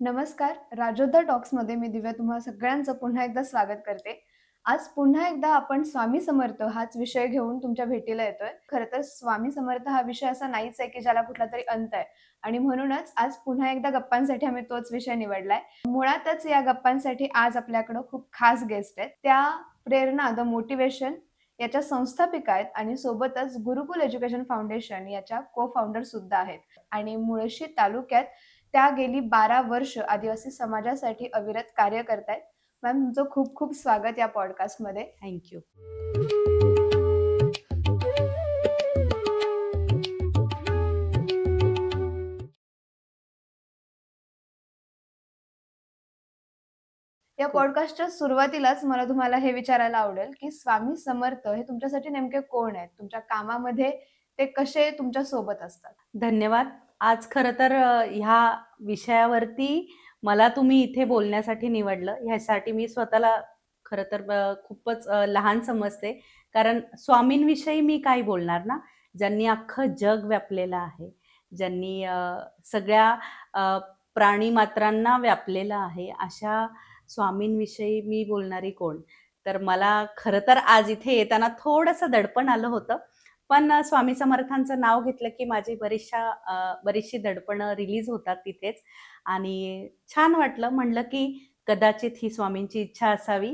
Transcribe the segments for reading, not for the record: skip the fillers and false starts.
नमस्कार. राजोद्धा टॉक्समध्ये मी दिव्या तुम्हा सगळ्यांचं पुन्हा एकदा स्वागत करते. आज पुन्हा एकदा आपण स्वामी समर्थ हाच विषय घेऊन तुमच्या भेटीला येतोय. खरं तर स्वामी समर्थ हा विषय असा नाहीच आहे, की ज्याला कुठलातरी अंत आहे आणि म्हणूनच आज पुन्हा एकदा गप्पांसाठी आम्ही तोच विषय निवडलाय. मुळातच या गप्पांसाठी आज आपल्याकडं खूप खास गेस्ट आहेत. त्या प्रेरणा द मोटिव्हेशन याच्या संस्थापिका आहेत आणि सोबतच गुरुकुल एज्युकेशन फाउंडेशन याच्या को-फाउंडर सुद्धा आहेत आणि मुळशी तालुक्यात त्या गेली 12 वर्ष आदिवासी समाजासाठी अविरत कार्य करतायत. मॅम तुमचं खूप खूप स्वागत या पॉडकास्टमध्ये. Thank you. या खूप पॉडकास्टच्या सुरुवातीलाच मला तुम्हाला हे विचारायला आवडेल, की स्वामी समर्थ हे तुमच्यासाठी नेमके कोण आहेत? तुमच्या कामामध्ये ते कसे तुमच्या सोबत असतात? धन्यवाद. आज खरं तर ह्या विषयावरती मला तुम्ही इथे बोलण्यासाठी निवडलं. ह्यासाठी मी स्वतःला खरं तर खूपच लहान समजते. कारण स्वामींविषयी मी काय बोलणार ना, ज्यांनी अख्खं जग व्यापलेलं आहे. ज्यांनी सगळ्या अ, प्राणीमात्रांना व्यापलेलं आहे. अशा स्वामींविषयी मी बोलणारी कोण? तर मला खरं तर आज इथे येताना थोडंसं दडपण आलं होतं. पण स्वामी समर्थांचं नाव घेतलं की माझी बरीचशी दडपणं रिलीज होतात तिथेच आणि छान वाटलं. म्हणलं की कदाचित ही स्वामींची इच्छा असावी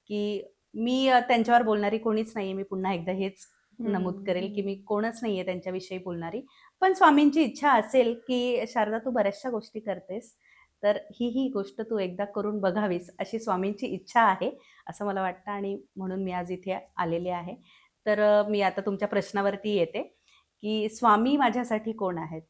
की मी त्यांच्यावर बोलणारी कोणीच नाहीये. मी पुन्हा एकदा हेच नमूद करेल की मी कोणच नाहीये त्यांच्याविषयी बोलणारी. पण स्वामींची इच्छा असेल की शारदा तू बऱ्याचशा गोष्टी करतेस, तर ही गोष्ट तू एकदा करून बघावीस अशी स्वामींची इच्छा आहे, असं मला वाटतं आणि म्हणून मी आज इथे आलेले आहे. तर मी आता तुमच्या प्रश्नावरती येते, की स्वामी माझ्यासाठी कोण आहेत?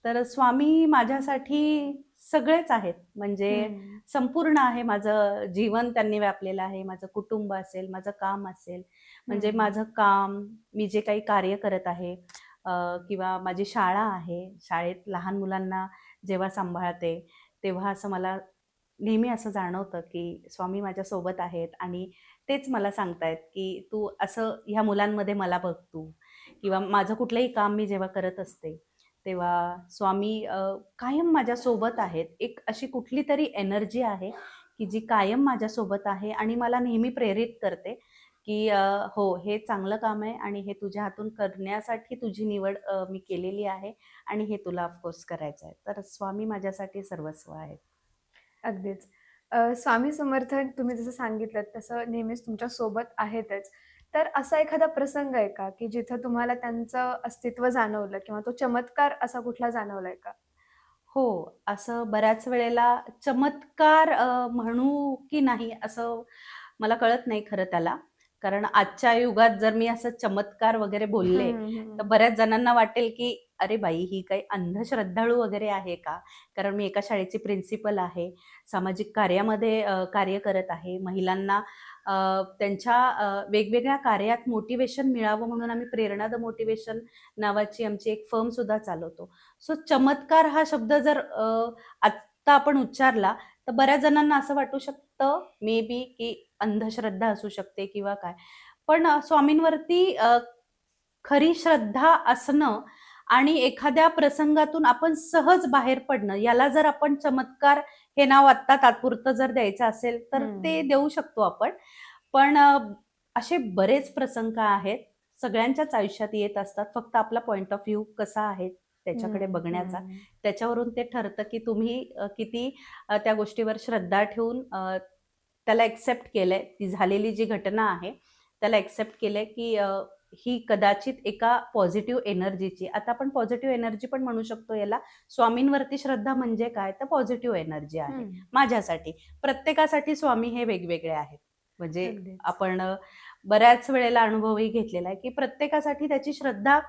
तर स्वामी माझ्यासाठी सगळेच आहेत. म्हणजे हं. संपूर्ण आहे. माझं जीवन त्यांनी व्यापलेलं आहे. माझं कुटुंब असेल, माझं काम असेल, म्हणजे हं. माझं काम, मी जे काही कार्य करत आहे अ, किंवा माझी शाळा आहे. शाळेत लहान मुलांना जेव्हा सांभाळते, तेव्हा असं मला नेहमी असं जाणवतं, की स्वामी माझ्यासोबत आहेत आणि तेच मला सांगतायत, की "तू असं ह्या मुलांमध्ये मला बघ तू." किंवा माझं कुठलंही काम मी जेव्हा करत असते, तेव्हा स्वामी कायम माझ्यासोबत आहेत. एक अशी कुठलीतरी एनर्जी आहे, की जी कायम माझ्यासोबत आहे आणि मला नेहमी प्रेरित करते, की "हो, हे चांगलं काम आहे आणि हे तुझ्या हातून करण्यासाठी तुझी निवड मी केलेली आहे आणि हे तुला ऑफकोर्स करायचं आहे." तर स्वामी माझ्यासाठी सर्वस्व आहेत. अगदीच. स्वामी समर्थ तुम्ही जसं सांगितलंत तसं नेहमीच तुमच्या सोबत आहेतच. तर असा एखादा प्रसंग आहे का, की जिथं तुम्हाला त्यांचं अस्तित्व जाणवलं किंवा तो चमत्कार असा कुठला जाणवलाय का? हो, असं बऱ्याच वेळेला चमत्कार म्हणू की नाही असं मला कळत नाही खरं त्याला. कारण आजच्या युगात जर मी असं चमत्कार वगैरे बोलले, हं, तर हं. बऱ्याच जणांना वाटेल की "अरे बाई, ही काही अंधश्रद्धाळू वगैरे आहे का?" कारण मी एका शाळेची प्रिन्सिपल आहे. सामाजिक कार्यामध्ये कार्य करत आहे. महिलांना त्यांच्या वेगवेगळ्या कार्यात मोटिव्हेशन मिळावं म्हणून आम्ही प्रेरणा द मोटिव्हेशन नावाची आमची एक फर्मसुद्धा चालवतो. सो चमत्कार हा शब्द जर आत्ता आपण उच्चारला, तर बऱ्याच जणांना असं वाटू शकतं मे बी की अंधश्रद्धा असू शकते किंवा काय. पण स्वामींवरती खरी श्रद्धा असणं आणि एखाद्या प्रसंगातून आपण सहज बाहेर पडणं, याला जर आपण चमत्कार हे नाव आत्ता तात्पुरतं जर द्यायचं असेल, तर ते हं. देऊ शकतो आपण. पण असे बरेच प्रसंग आहेत, सगळ्यांच्याच आयुष्यात येत असतात. फक्त आपला पॉइंट ऑफ व्ह्यू कसा आहे त्याच्याकडे हं, बघण्याचा. हं. त्याच्यावरून ते ठरतं, की तुम्ही किती त्या गोष्टीवर श्रद्धा ठेवून त्याला एक्सेप्ट केलंय. ती झालेली जी घटना आहे, त्याला एक्सेप्ट केलंय, की ही कदाचित एका पॉझिटिव्ह एनर्जीची, आता आपण पॉझिटिव्ह एनर्जी पण म्हणू शकतो याला. स्वामींवरती श्रद्धा म्हणजे काय? तर पॉझिटिव्ह एनर्जी आहे हं. माझ्यासाठी. प्रत्येकासाठी स्वामी हे वेगवेगळे आहेत. म्हणजे अगदीच. आपण बऱ्याच वेळेला अनुभवही घेतलेला आहे, की प्रत्येकासाठी त्याची श्रद्धा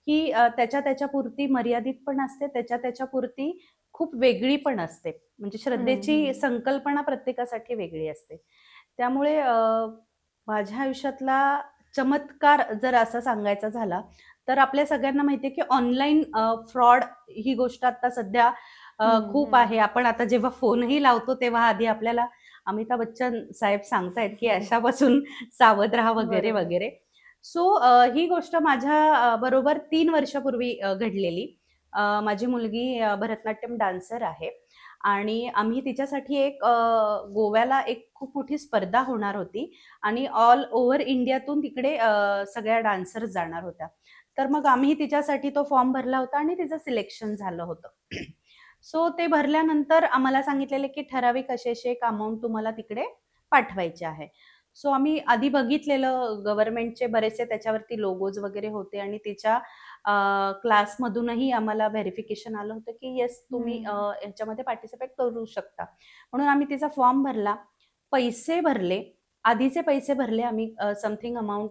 ही त्याच्या पुरती मर्यादित पण असते, त्याच्या पुरती खूप वेगळी पण असते. म्हणजे हं, श्रद्धेची हं. संकल्पना प्रत्येकासाठी वेगळी असते. त्यामुळे माझ्या आयुष्यातला चमत्कार जर असा सांगायचा झाला, तर आपल्या सगळ्यांना माहिती आहे, की ऑनलाईन फ्रॉड ही गोष्ट आता सध्या हं, खूप हं. आहे. आपण आता जेव्हा फोनही लावतो, तेव्हा आधी आपल्याला अमिताभ बच्चन साहेब सांगतायत, की अशापासून सावध राहा वगैरे, बरोबर. वगैरे. सो ही गोष्ट माझ्या बरोबर 3 वर्षापूर्वी घडलेली. माझी मुलगी भरतनाट्यम डान्सर आहे आणि आम्ही तिच्यासाठी एक गोव्याला एक खूप मोठी स्पर्धा होणार होती आणि ऑल ओव्हर इंडियातून तिकडे सगळ्या डान्सर्स जाणार होत्या. तर मग आम्ही तिच्यासाठी तो फॉर्म भरला होता आणि तिचं सिलेक्शन झालं होतं. सो ते भरल्यानंतर आम्हाला सांगितलेले की ठराविक असे एक अमाऊंट तुम्हाला तिकडे पाठवायचे आहे. सो आम्ही आधी बघितलेलं गव्हर्नमेंटचे बरेचसे त्याच्यावरती लोगोज वगैरे होते आणि तिच्या क्लासमधूनही आम्हाला व्हेरिफिकेशन आलं होतं की येस तुम्ही ह्याच्यामध्ये पार्टिसिपेट करू शकता. म्हणून आम्ही तिचा फॉर्म भरला, पैसे भरले, आधीचे पैसे भरले आम्ही समथिंग अमाऊंट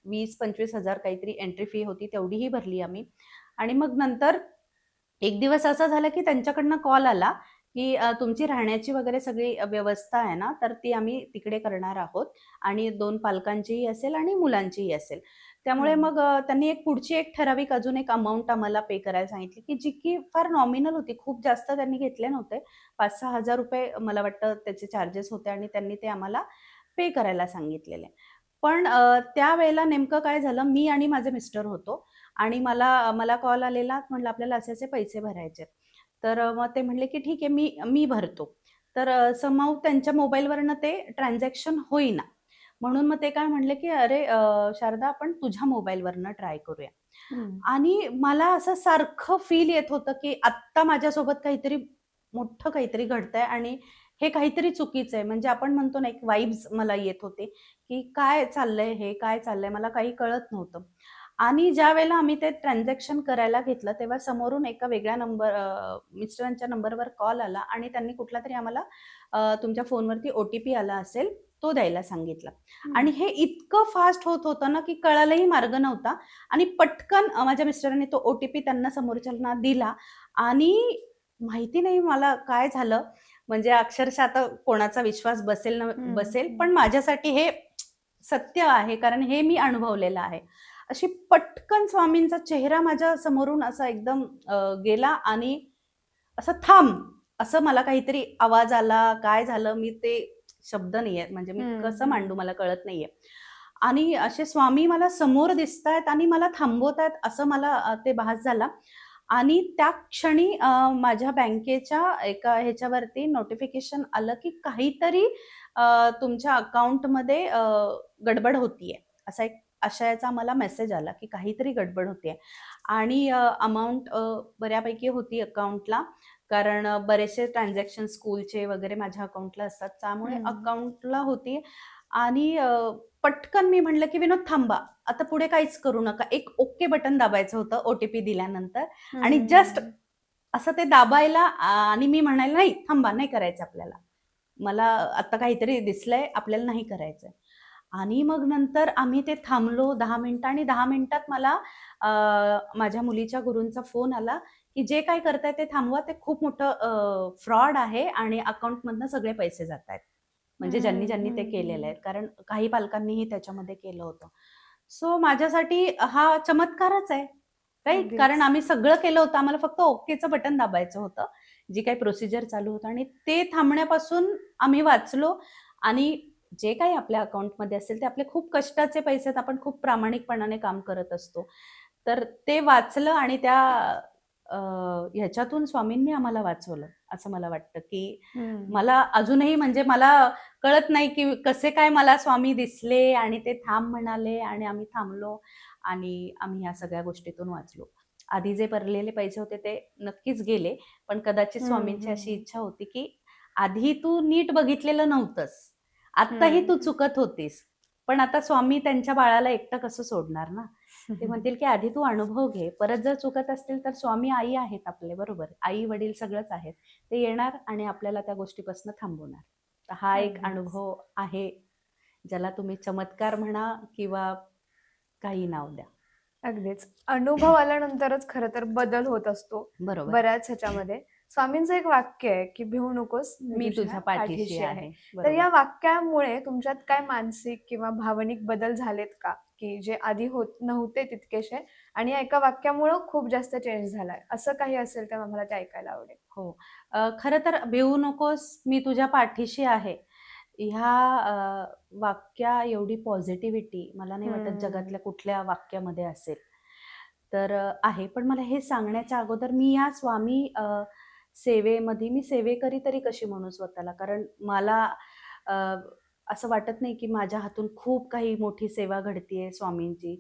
20-25 हजार काहीतरी एंट्री फी होती तेवढीही भरली आम्ही. आणि मग नंतर एक दिवस असं झालं की त्यांच्याकडनं कॉल आला की तुमची राहण्याची वगैरे सगळी व्यवस्था आहे ना, तर ती आम्ही तिकडे करणार आहोत आणि 2 पालकांचीही असेल आणि मुलांचीही असेल. त्यामुळे मग त्यांनी पुढची एक ठराविक अजून एक अमाउंट आम्हाला पे करायला सांगितली की जी की फार नॉमिनल होती. खूप जास्त त्यांनी घेतले नव्हते. 5-6 हजार रुपये मला वाटतं त्याचे चार्जेस होते आणि त्यांनी ते आम्हाला पे करायला सांगितलेले. पण त्यावेळेला नेमकं काय झालं, मी आणि माझे मिस्टर होतो आणि मला कॉल आलेला, म्हटलं आपल्याला असे पैसे भरायचे. तर मग ते म्हणले की ठीक आहे मी भरतो. तर समहाऊ त्यांच्या मोबाईलवरनं ते ट्रान्झॅक्शन होईना. म्हणून मग ते काय म्हणले की अरे शारदा आपण तुझ्या मोबाईलवरनं ट्राय करूया. आणि मला असं सारखं फील येत होतं की आत्ता माझ्यासोबत मोठं काहीतरी घडतंय आणि हे काहीतरी चुकीचं आहे. म्हणजे आपण म्हणतो ना, एक वाइब्स मला येत होते की काय चाललंय हे, काय चाललंय मला काही कळत नव्हतं. आणि ज्या वेळेला आम्ही ते ट्रान्झॅक्शन करायला घेतलं तेव्हा समोरून एका वेगळ्या मिस्टरांच्या नंबरवर कॉल आला आणि त्यांनी कुठलातरी आम्हाला तुमच्या फोनवरती OTP आला असेल तो द्यायला सांगितला. आणि हे इतकं फास्ट होत होतं ना की कळायलाही मार्ग नव्हता आणि पटकन माझ्या मिस्टरांनी तो OTP त्यांना समोरच्यांना दिला आणि माहिती नाही मला काय झालं. म्हणजे अक्षरशः आता कोणाचा विश्वास बसेल ना बसेल, पण माझ्यासाठी हे सत्य आहे कारण हे मी अनुभवलेलं आहे. अशी पटकन स्वामींचा चेहरा माझ्या समोरून असा एकदम गेला आणि असं थांब असं मला काहीतरी आवाज आला, काय झालं मी ते शब्द नाहीये म्हणजे मी कसं मांडू मला कळत नाहीये. आणि असे स्वामी मला समोर दिसतायत आणि मला थांबवतायत असं मला ते भास झाला. आणि त्या क्षणी माझ्या बँकेच्या एका ह्याच्यावरती नोटिफिकेशन आलं की काहीतरी तुमच्या अकाउंटमध्ये गडबड होतीये. असा एक आशयाचा मला मेसेज आला की काहीतरी गडबड होतीये. आणि अमाउंट बऱ्यापैकी होती अकाउंटला कारण बरेचसे ट्रान्झॅक्शन स्कूलचे वगैरे माझ्या अकाउंटला असतात. त्यामुळे अकाउंटला होती आणि पटकन मी म्हणलं की विनोद थांबा. आता पुढे काहीच करू नका. एक ओके बटन दाबायचं होतं OTP दिल्यानंतर आणि जस्ट असं ते दाबायला आणि मी म्हणाले नाही थांबा नाही करायचं आपल्याला. मला आता काहीतरी दिसलंय आपल्याला नाही करायचंय. आणि मग नंतर आम्ही ते थांबलो 10 मिनिटं आणि 10 मिनिटात मला माझ्या मुलीच्या गुरूंचा फोन आला की जे काय करताय ते थांबवा. ते खूप मोठं फ्रॉड आहे आणि अकाउंटमधनं सगळे पैसे जातायत. म्हणजे ज्यांनी ते केलेलं आहे. कारण काही पालकांनीही त्याच्यामध्ये केलं होतं. सो माझ्यासाठी हा चमत्कारच आहे. राईट? कारण आम्ही सगळं केलं होतं. आम्हाला फक्त ओकेचं बटन दाबायचं होतं. जी काही प्रोसिजर चालू होतं आणि ते थांबण्यापासून आम्ही वाचलो आणि जे काही आपल्या अकाउंटमध्ये असेल ते आपले खूप कष्टाचे पैसे आहेत. आपण खूप प्रामाणिकपणाने काम करत असतो. तर ते वाचलं आणि त्या ह्याच्यातून स्वामींनी आम्हाला वाचवलं असं मला वाटतं की मला अजूनही म्हणजे मला कळत नाही की कसे काय मला स्वामी दिसले आणि ते थांब म्हणाले आणि आम्ही थांबलो आणि आम्ही या सगळ्या गोष्टीतून वाचलो. आधी जे भरलेले पैसे होते ते नक्कीच गेले, पण कदाचित स्वामींची अशी इच्छा होती की आधी तू नीट बघितलेलं नव्हतंस, आत्ताही तू चुकत होतीस, पण आता स्वामी त्यांच्या बाळाला एकटं कसं सोडणार ना. ते म्हणतील की आधी तू अनुभव घे, परत जर चुकत असतील तर स्वामी आई आहेत आपले, बरोबर, आई वडील सगळंच आहेत, ते येणार आणि आपल्याला त्या गोष्टीपासून थांबवणार. तर हा एक अनुभव आहे, ज्याला तुम्ही चमत्कार म्हणा किंवा काही नाव द्या. अगदीच. अनुभव आल्यानंतरच खरं तर बदल होत असतो बरोबर. बऱ्याच ह्याच्यामध्ये. स्वामींचं एक वाक्य आहे की भिवू नकोस मी तुझ्या पाठीशी आहे. तर या वाक्यामुळे तुमच्यात काय मानसिक किंवा भावनिक बदल झालेत का, की जे आधी होत नव्हते तितकेसे आणि या एका वाक्यामुळे खूप जास्त चेंज झालाय, असं काही असेल तर आम्हाला ते ऐकायला आवडेल. हो. खरं तर भिवू नकोस मी तुझ्या पाठीशी आहे ह्या वाक्या एवढी पॉझिटिव्हिटी मला नाही वाटत जगातल्या कुठल्या वाक्यामध्ये असेल. तर आहे. पण मला हे सांगण्याच्या अगोदर मी या स्वामी सेवेमध्ये मी सेवेकरी तरी कशी म्हणू स्वतःला? कारण मला अ, असं वाटत नाही की माझ्या हातून खूप काही मोठी सेवा घडतीये स्वामींची.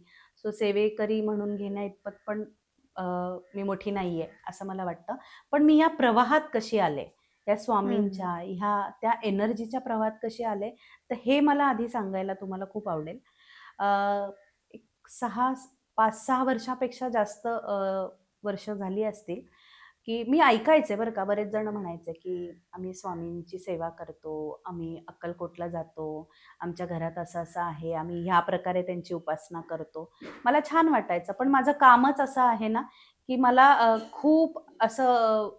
सो सेवेकरी म्हणून घेण्याइतपत पण अ, मी मोठी नाहीये, असं मला वाटतं. पण मी या प्रवाहात कशी आले, त्या हं. स्वामींच्या त्या एनर्जीच्या प्रवाहात कशी आले, तर हे मला आधी सांगायला तुम्हाला खूप आवडेल. अ, एक 5-6 वर्षापेक्षा जास्त वर्ष झाली असतील, की मी ऐकायचे बरं का. बरेच जण म्हणायचे, की आम्ही स्वामींची सेवा करतो, आम्ही अक्कलकोटला जातो, आमच्या घरात असं-असं आहे, आम्ही ह्या प्रकारे त्यांची उपासना करतो. मला छान वाटायचं. पण माझं कामच असं आहे ना, की मला खूप असं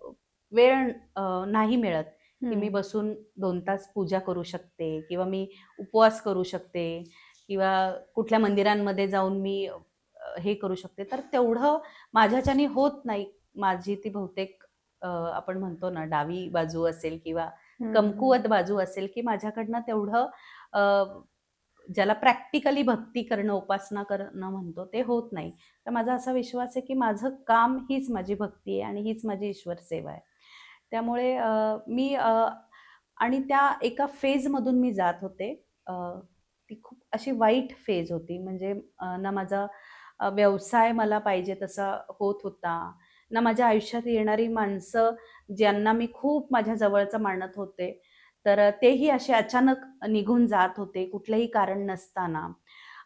वेळ नाही मिळत, की मी हं. बसून 2 तास पूजा करू शकते किंवा मी उपवास करू शकते किंवा कुठल्या मंदिरांमध्ये जाऊन मी हे करू शकते. तर तेवढं माझ्याच्याने होत नाही. माझी ती बहुतेक आपण म्हणतो ना डावी बाजू असेल किंवा हं, हं. कमकुवत बाजू असेल, की माझ्याकडनं तेवढं अ, ज्याला प्रॅक्टिकली भक्ती करणं, उपासना करणं म्हणतो, ते होत नाही. तर माझा असा विश्वास आहे, की माझं काम हीच माझी भक्ती आहे आणि हीच माझी ईश्वर सेवा आहे. त्यामुळे मी आणि त्या एका फेजमधून मी जात होते. अ, ती खूप अशी वाईट फेज होती. म्हणजे ना माझा व्यवसाय मला पाहिजे तसा होत होता, ना माझ्या आयुष्यात येणारी माणसं ज्यांना मी खूप माझ्या जवळचं मानत होते, तर तेही असे अचानक निघून जात होते, कुठलंही कारण नसताना.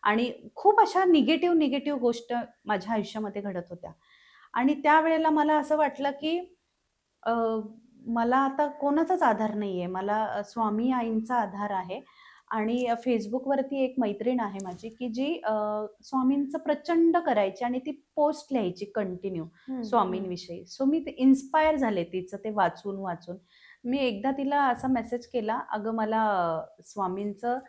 आणि खूप अशा निगेटिव्ह गोष्ट माझ्या आयुष्यामध्ये घडत होत्या. आणि त्यावेळेला मला असं वाटलं, की अ, मला आता कोणाचाच आधार नाहीये. मला स्वामी आईंचा आधार आहे आणि Facebookवरती एक मैत्रीण आहे माझी, की जी स्वामींचं प्रचंड करायची आणि ती पोस्ट लिहायची कंटिन्यू हं, हं. स्वामींविषयी. सो मी ते इन्स्पायर झाले तिचं ते वाचून. मी एकदा तिला असा मेसेज केला, "अगं मला स्वामींचं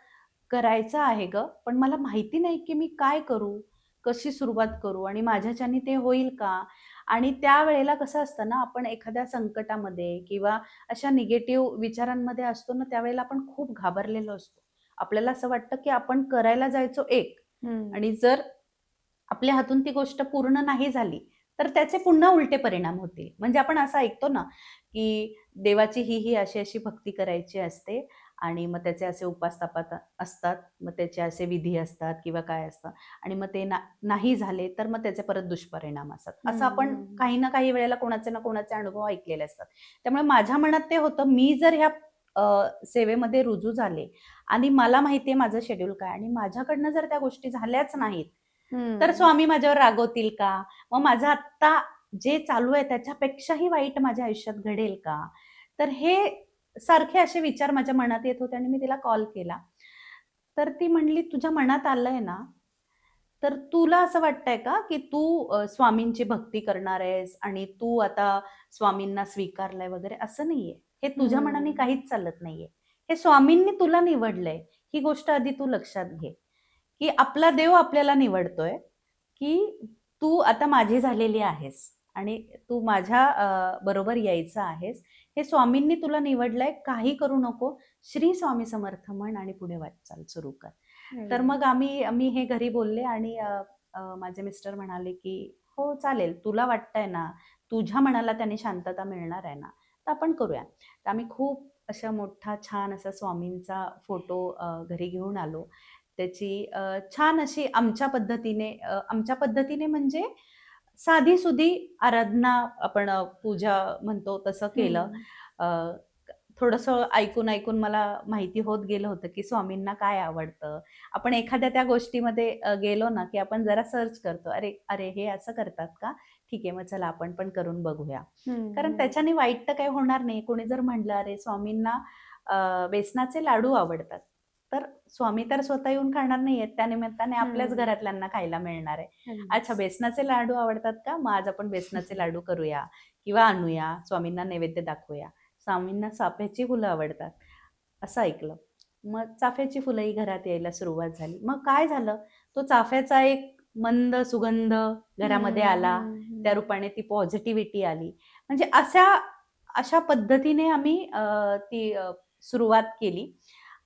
करायचं आहे गं, पण मला माहिती नाही की मी काय करू? कशी सुरुवात करू आणि माझ्याच्यानी ते होईल का?" आणि त्यावेळेला कसं असतं ना, आपण एखाद्या संकटामध्ये किंवा अशा निगेटिव्ह विचारांमध्ये असतो ना, त्यावेळेला आपण खूप घाबरलेलो असतो. आपल्याला असं वाटतं की आपण करायला जायचो एक हं. आणि जर आपल्या हातून ती गोष्ट पूर्ण नाही झाली, तर त्याचे पुन्हा उलटे परिणाम होतील. म्हणजे आपण असं ऐकतो ना, की देवाची ही अशी-अशी भक्ती करायची असते आणि मग त्याचे असे उपास-तापास असतात. मग त्याचे असे विधी असतात किंवा काय असतं आणि मग ते नाही झाले, तर मग त्याचे परत दुष्परिणाम असतात. असं हं, आपण हं. काही ना काही वेळेला कोणाचे ना कोणाचे अनुभव ऐकलेले असतात. त्यामुळे माझ्या मनात ते होतं, मी जर ह्या सेवेमध्ये रुजू झाले आणि मला माहिती आहे माझं शेड्यूल काय आणि माझ्याकडनं जर त्या गोष्टी झाल्याच नाहीत, तर हं. स्वामी माझ्यावर रागवतील का? मग माझं आत्ता जे चालू आहे त्याच्यापेक्षाही वाईट माझ्या आयुष्यात घडेल का? तर हे सारखे असे विचार माझ्या मनात येत होते आणि मी तिला कॉल केला. तर ती म्हणली, "तुझ्या मनात आलंय ना, तर तुला असं वाटतंय का, की तू स्वामींची भक्ती करणार आहेस आणि तू आता स्वामींना स्वीकारलंय वगैरे?" असं नाहीये. हे तुझ्या मनाने हं. काहीच चालत नाहीये. हे स्वामींनी तुला निवडलंय. ही गोष्ट आधी तू लक्षात घे, की आपला देव आपल्याला निवडतोय, की तू आता माझी झालेली आहेस आणि तू माझ्या बरोबर यायचं आहेस. हे स्वामींनी तुला निवडलंय. काही करू नको. श्री स्वामी समर्थ म्हण आणि पुढे वाटचाल सुरू कर. तर मग येस. मी हे घरी बोलले आणि माझे मिस्टर म्हणाले, की "हो चालेल, तुला वाटतंय ना, तुझ्या मनाला त्याने शांतता मिळणार आहे ना, तर आपण करूया." तर आम्ही खूप अशा मोठा छान असा स्वामींचा फोटो घरी घेऊन आलो. त्याची छान अशी आमच्या पद्धतीने म्हणजे साधी-सुधी आराधना आपण पूजा म्हणतो तसं केलं. हं. अ, थोडंसं ऐकून मला माहिती होत गेलं होतं, की स्वामींना काय आवडतं. आपण एखाद्या त्या गोष्टीमध्ये गेलो ना, की आपण जरा सर्च करतो. अरे, अरे हे असं करतात का? ठीक आहे, मग चला आपण पण करून बघूया. हं, कारण हं. त्याच्याने वाईट तर काही होणार नाही. कोणी जर म्हटलं, "अरे, स्वामींना बेसनाचे लाडू आवडतात." तर स्वामी तर स्वतः येऊन खाणार नाहीयेत. त्या निमित्ताने आपल्याच हं. घरातल्यांना खायला मिळणार आहे. अच्छा, अगदीच. बेसनाचे लाडू आवडतात का? मग आज आपण बेसनाचे लाडू करूया किंवा आणूया, स्वामींना नैवेद्य दाखवूया. स्वामींना चाफ्याची फुलं आवडतात, असं ऐकलं. मग चाफ्याची फुलंही घरात यायला सुरुवात झाली. मग काय झालं, तो चाफ्याचा एक मंद सुगंध घरामध्ये हं, आला. हं, त्या हं. रूपाने ती पॉझिटिव्हिटी आली. म्हणजे अशा पद्धतीने आम्ही सुरुवात केली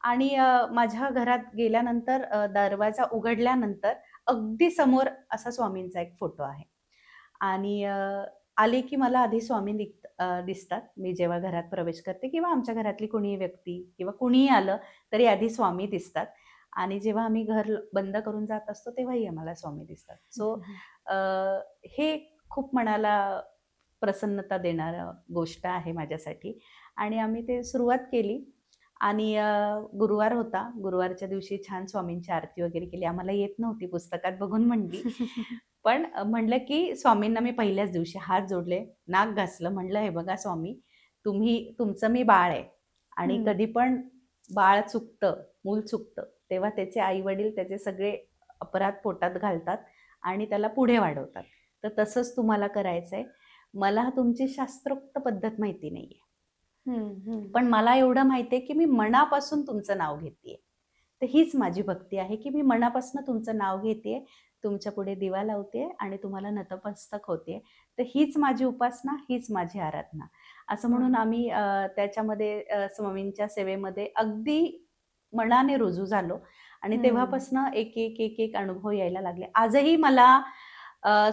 आणि माझ्या घरात गेल्यानंतर दरवाजा उघडल्यानंतर अगदी समोर असा स्वामींचा एक फोटो आहे आणि आले की मला आधी स्वामी दिसतात. मी जेव्हा घरात प्रवेश करते किंवा आमच्या घरातली कोणीही व्यक्ती किंवा कुणीही आलं तरी आधी स्वामी दिसतात. आणि जेव्हा आम्ही घर बंद करून जात असतो तेव्हाही आम्हाला स्वामी दिसतात. सो हे खूप मनाला प्रसन्नता देणारं गोष्ट आहे माझ्यासाठी. आणि आम्ही ते सुरुवात केली. आणि गुरुवार होता. गुरुवारच्या दिवशी छान स्वामींची आरती वगैरे केली. आम्हाला येत नव्हती, पुस्तकात बघून म्हणली. पण म्हणलं की स्वामींना मी पहिल्याच दिवशी हात जोडले, नाक घासलं. म्हणलं, "हे बघा स्वामी, तुमचं मी बाळ आहे आणि कधी पण बाळ चुकतं, मूल चुकतं, तेव्हा त्याचे आई-वडील त्याचे सगळे अपराध पोटात घालतात आणि त्याला पुढे वाढवतात. तर तसंच तुम्हाला करायचंय. मला तुमची शास्त्रोक्त पद्धत माहिती नाहीये. पण मला एवढं माहिती आहे की मी मनापासून तुमचं नाव घेतेय. तर हीच माझी भक्ती आहे की मी मनापासून तुमचं नाव घेतेय, तुमच्या पुढे दिवा लावतेय आणि तुम्हाला नतमस्तक होतेय. तर हीच माझी उपासना, हीच माझी आराधना." असं म्हणून आम्ही त्याच्यामध्ये स्वामींच्या सेवेमध्ये अगदी मनाने रुजू झालो. आणि तेव्हापासून एक अनुभव यायला लागले. आजही मला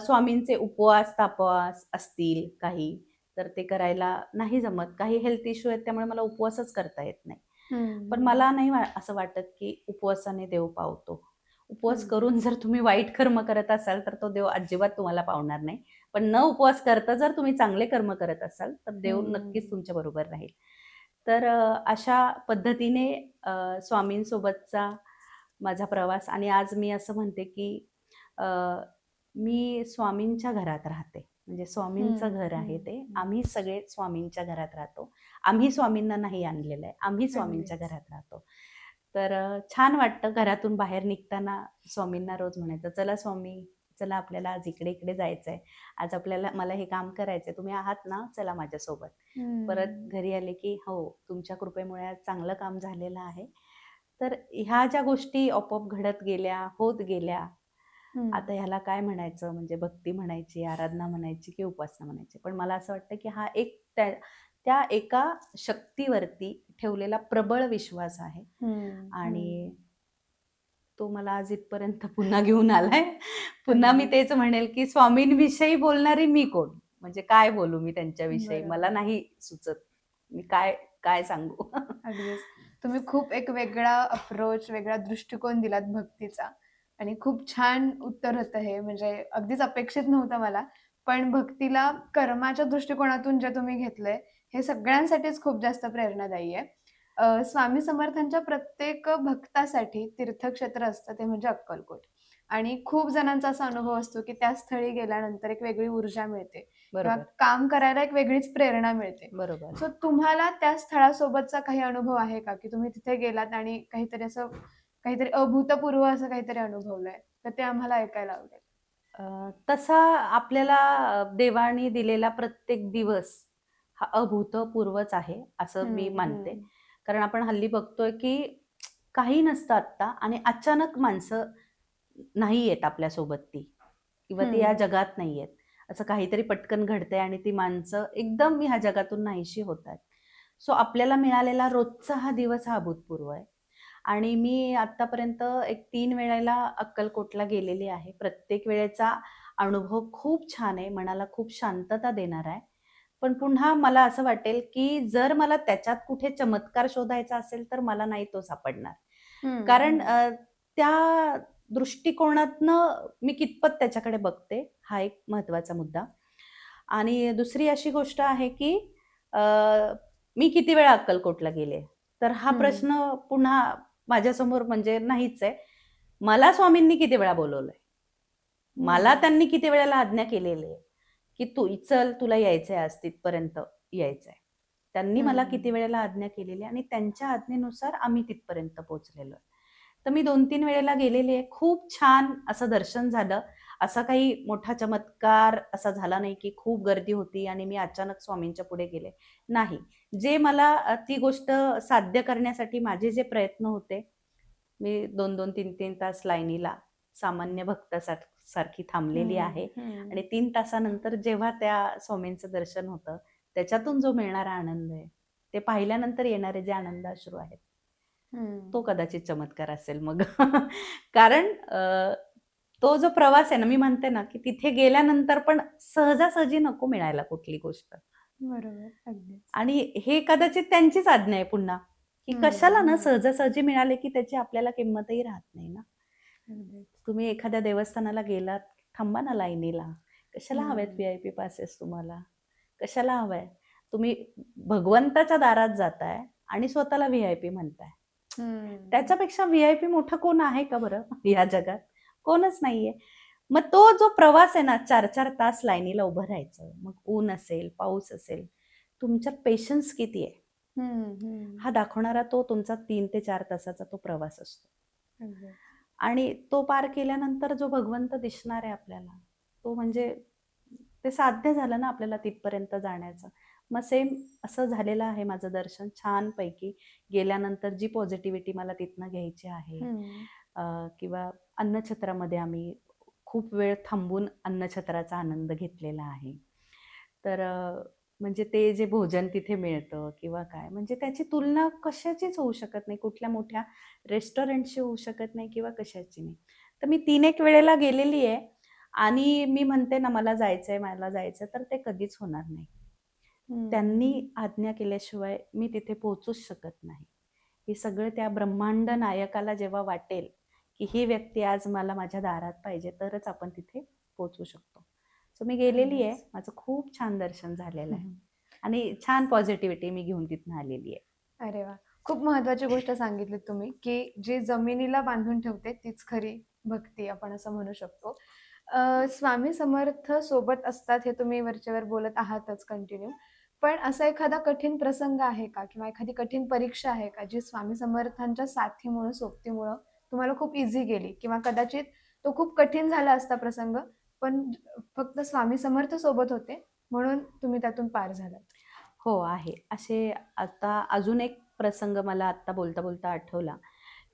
स्वामींचे उपवास तापवास असतील काही, तर ते करायला नाही जमत. काही हेल्थ इश्यू आहेत त्यामुळे मला उपवासच करता येत नाही. पण मला नाही असं वाटत की उपवासाने देव पावतो. उपवास करून जर तुम्ही वाईट कर्म करत असाल तर तो देव अजिबात तुम्हाला पावणार नाही. पण न उपवास करता जर तुम्ही चांगले कर्म करत असाल तर देव नक्कीच तुमच्या बरोबर राहील. तर अशा पद्धतीने स्वामींसोबतचा माझा प्रवास. आणि आज मी असं म्हणते की मी स्वामींच्या घरात राहते. म्हणजे स्वामींचं घर आहे ते. आम्ही सगळे स्वामींच्या घरात राहतो. आम्ही स्वामींना नाही आणलेलं आहे. आम्ही स्वामींच्या घरात राहतो. तर छान वाटतं घरातून बाहेर निघताना स्वामींना रोज म्हणायचं, "चला स्वामी, चला आपल्याला आज इकडे जायचंय. आज मला हे काम करायचंय. तुम्ही आहात ना? चला माझ्यासोबत." परत घरी आले की "हो, तुमच्या कृपेमुळे आज चांगलं काम झालेलं आहे." तर ह्या ज्या गोष्टी आपोआप घडत गेल्या, होत गेल्या. आता ह्याला काय म्हणायचं, म्हणजे भक्ती म्हणायची, आराधना म्हणायची की उपासना म्हणायची. पण मला असं वाटतं की हा एक त्या एका शक्तीवरती ठेवलेला प्रबळ विश्वास आहे. आणि तो मला आज इथपर्यंत पुन्हा घेऊन आलाय. पुन्हा मी तेच म्हणेल की स्वामींविषयी बोलणारी मी कोण? म्हणजे काय बोलू मी त्यांच्याविषयी? मला नाही सुचत. मी काय सांगू? अगदीच. तुम्ही खूप एक वेगळा अप्रोच, वेगळा दृष्टिकोन दिलात भक्तीचा आणि खूप छान उत्तर होतं हे. म्हणजे अगदीच अपेक्षित नव्हतं मला. पण भक्तीला कर्माच्या दृष्टिकोनातून जे तुम्ही घेतलंय, हे सगळ्यांसाठीच खूप जास्त प्रेरणादायी आहे. स्वामी समर्थांच्या प्रत्येक भक्तासाठी तीर्थक्षेत्र असतं ते म्हणजे अक्कलकोट. आणि खूप जणांचा असा अनुभव असतो, की त्या स्थळी गेल्यानंतर एक वेगळी ऊर्जा मिळते किंवा काम करायला एक वेगळीच प्रेरणा मिळते. बरोबर. सो तुम्हाला त्या स्थळासोबतचा काही अनुभव आहे का, की तुम्ही तिथे गेलात आणि काहीतरी अभूतपूर्व असं काहीतरी अनुभवलंय? तर ते आम्हाला ऐकायला आवडेल. तसा आपल्याला देवाने दिलेला प्रत्येक दिवस हा अभूतपूर्वच आहे, असं मी मानते. कारण आपण हल्ली बघतोय की काही नसतं आत्ता आणि अचानक माणसं नाही येत आपल्यासोबत ती, किंवा ती या जगात नाही आहेत. असं काहीतरी पटकन घडतंय आणि ती माणसं एकदम ह्या जगातून नाहीशी होत आहेत. सो आपल्याला मिळालेला रोजचा हा दिवस हा अभूतपूर्व आहे. आणि मी आतापर्यंत एक 3 वेळेला अक्कलकोटला गेलेली आहे. प्रत्येक वेळेचा अनुभव खूप छान आहे, मनाला खूप शांतता देणारा आहे. पण पुन्हा मला असं वाटेल की जर मला त्याच्यात कुठे चमत्कार शोधायचा असेल तर मला नाही तो सापडणार. कारण त्या दृष्टिकोनातनं मी कितपत त्याच्याकडे बघते, हा एक महत्त्वाचा मुद्दा. आणि दुसरी अशी गोष्ट आहे की मी किती वेळा अक्कलकोटला गेले, तर हा प्रश्न पुन्हा माझ्यासमोर म्हणजे नाहीच आहे. मला स्वामींनी किती वेळा बोलवलंय, मला त्यांनी किती वेळेला आज्ञा केलेली आहे की तू चल, तुला यायचंय, आज तिथपर्यंत यायचंय. त्यांनी मला किती वेळेला आज्ञा केलेली आणि त्यांच्या आज्ञेनुसार आम्ही तिथपर्यंत पोहोचलेलो आहे. तर मी 2-3 वेळेला गेलेली आहे. खूप छान असं दर्शन झालं. असा काही मोठा चमत्कार असा झाला नाही की खूप गर्दी होती आणि मी अचानक स्वामींच्या पुढे गेले. नाही. जे मला ती गोष्ट साध्य करण्यासाठी माझे जे प्रयत्न होते, मी 2-2, 3-3 तास लाईनीला सामान्य भक्तासारखी थांबलेली आहे. आणि 3 तासानंतर जेव्हा त्या स्वामींचं दर्शन होतं, त्याच्यातून जो मिळणारा आनंद आहे, ते पाहिल्यानंतर येणारे जे आनंद अश्रू आहेत, तो कदाचित चमत्कार असेल मग. कारण तो जो प्रवास आहे ना, मी म्हणते ना, की तिथे गेल्यानंतर पण सहजासहजी नको मिळायला कुठली गोष्ट. बरोबर. अगदीच. आणि हे कदाचित त्यांचीच आज्ञा आहे पुन्हा, की कशाला ना हं. सहजासहजी मिळाले, की त्याची आपल्याला किंमतही राहत नाही ना. अगदीच. तुम्ही एखाद्या देवस्थानाला गेलात, थांबा ना लाईनीला. कशाला हवेत हं. व्ही-आय-पी पासेस तुम्हाला? कशाला हवंय? तुम्ही भगवंताच्या दारात जाताय आणि स्वतःला व्ही-आय-पी म्हणताय. हं. त्याच्यापेक्षा व्ही-आय-पी मोठं कोण आहे का बरं या जगात? कोणच नाहीये. मग तो जो प्रवास आहे ना 4-4 तास लाईनीला उभं राहायचं. मग ऊन असेल, पाऊस असेल. तुमच्यात पेशन्स किती आहे? हं, हं. हा दाखवणारा तो तुमचा 3 ते 4 तासाचा तो प्रवास असतो. अगदीच. आणि तो पार केल्यानंतर जो भगवंत दिसणार आहे आपल्याला, तो म्हणजे ते साध्य झालं ना आपल्याला तिथपर्यंत जाण्याचं. मग सेम असं झालेलं आहे माझं दर्शन छानपैकी. गेल्यानंतर जी पॉझिटिव्हिटी मला तिथनं घ्यायची आहे हं. किंवा अन्नछत्रामध्ये आम्ही खूप वेळ थांबून अन्नछत्राचा आनंद घेतलेला आहे. तर म्हणजे ते जे भोजन तिथे मिळतं किंवा काय म्हणजे त्याची तुलना कशाचीच होऊ शकत नाही. कुठल्या मोठ्या रेस्टॉरंटशी होऊ शकत नाही किंवा कशाची नाही. तर मी 3-1 वेळेला गेलेली आहे आणि मी म्हणते ना मला जायचंय, मला जायचंय तर ते कधीच होणार नाही. त्यांनी हं. आज्ञा केल्याशिवाय मी तिथे पोहोचूच शकत नाही. हे सगळं त्या ब्रह्मांड नायकाला जेव्हा वाटेल, की ही व्यक्ती आज मला माझ्या दारात पाहिजे तरच आपण तिथे पोहोचू शकतो. सो मी गेलेली आहे. अगदीच. माझं खूप छान दर्शन झालेलं आहे हं. आणि छान पॉझिटिव्हिटी मी घेऊन तिथून आलेली आहे. अरे वाह! खूप महत्त्वाची गोष्ट सांगितलीत तुम्ही, की जी जमिनीला बांधून ठेवते तीच खरी भक्ती आपण असं म्हणू शकतो. स्वामी समर्थ सोबत असतात हे तुम्ही वरचेवर बोलत आहातच कंटिन्यू. पण असा एखादा कठीण प्रसंग आहे का? किंवा एखादी कठीण परीक्षा आहे का? जी स्वामी समर्थांच्या साथीमुळं, सोबतीमुळं तुम्हाला खूप ईझी गेली किंवा कदाचित तो खूप कठीण झाला असता प्रसंग, पण फक्त स्वामी समर्थ सोबत होते म्हणून तुम्ही त्यातून पार झालात? हो, आहे. असे आता अजून एक प्रसंग मला आत्ता बोलता-बोलता आठवला,